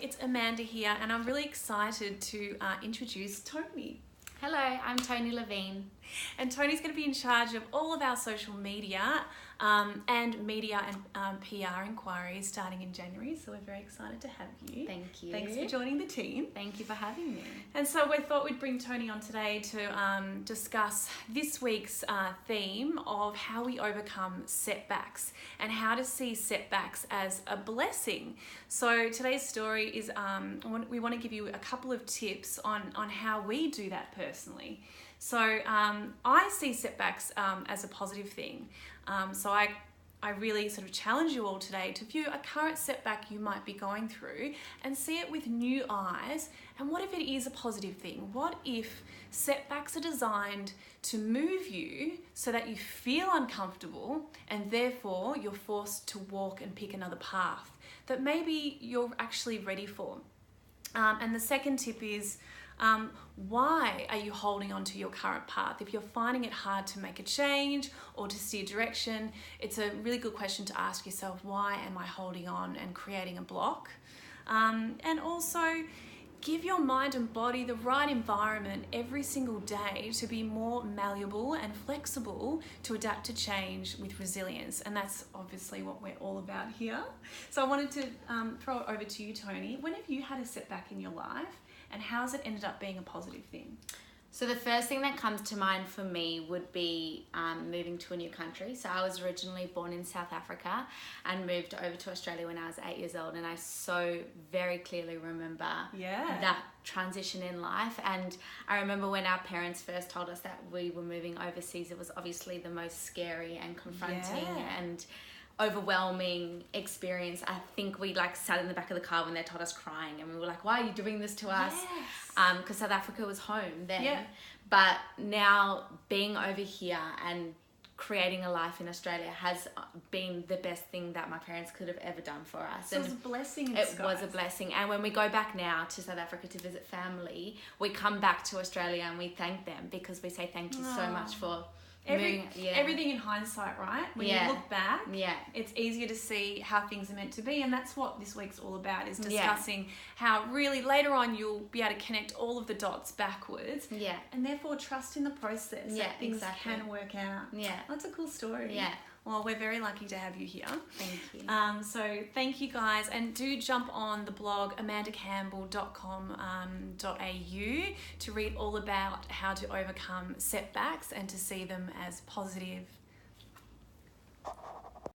it's Amanda here, and I'm really excited to introduce Tony. Hello, I'm Tony Levine. And Tony's going to be in charge of all of our social media and media and PR inquiries starting in January. So we're very excited to have you. Thank you. Thanks for joining the team. Thank you for having me. And so we thought we'd bring Tony on today to discuss this week's theme of how we overcome setbacks and how to see setbacks as a blessing. So today's story is we want to give you a couple of tips on how we do that personally. So I see setbacks as a positive thing. So I really sort of challenge you all today to view a current setback you might be going through and see it with new eyes. And what if it is a positive thing? What if setbacks are designed to move you so that you feel uncomfortable and therefore you're forced to walk and pick another path that maybe you're actually ready for? And the second tip is, why are you holding on to your current path? If you're finding it hard to make a change or to steer direction, it's a really good question to ask yourself, why am I holding on and creating a block? And also, give your mind and body the right environment every single day to be more malleable and flexible to adapt to change with resilience. And that's obviously what we're all about here. So I wanted to throw it over to you, Tony. When have you had a setback in your life? And how's it ended up being a positive thing? So the first thing that comes to mind for me would be moving to a new country. So I was originally born in South Africa and moved over to Australia when I was 8 years old. And I so very clearly remember that transition in life. And I remember when our parents first told us that we were moving overseas, it was obviously the most scary and confronting and overwhelming experience. I think we sat in the back of the car when they told us, crying, and we were like, why are you doing this to us? Because South Africa was home then. But now being over here and creating a life in Australia has been the best thing that my parents could have ever done for us. So it was a blessing in It disguise. was a blessing. And when we go back now to South Africa to visit family, we come back to Australia and we thank them because we say thank you so much for everything in hindsight, right? When you look back, it's easier to see how things are meant to be, and that's what this week's all about, is discussing how really later on you'll be able to connect all of the dots backwards, and therefore trust in the process that things can work out. That's a cool story. Well, we're very lucky to have you here. Thank you. So thank you guys, and do jump on the blog amandacampbell.com.au to read all about how to overcome setbacks and to see them as positive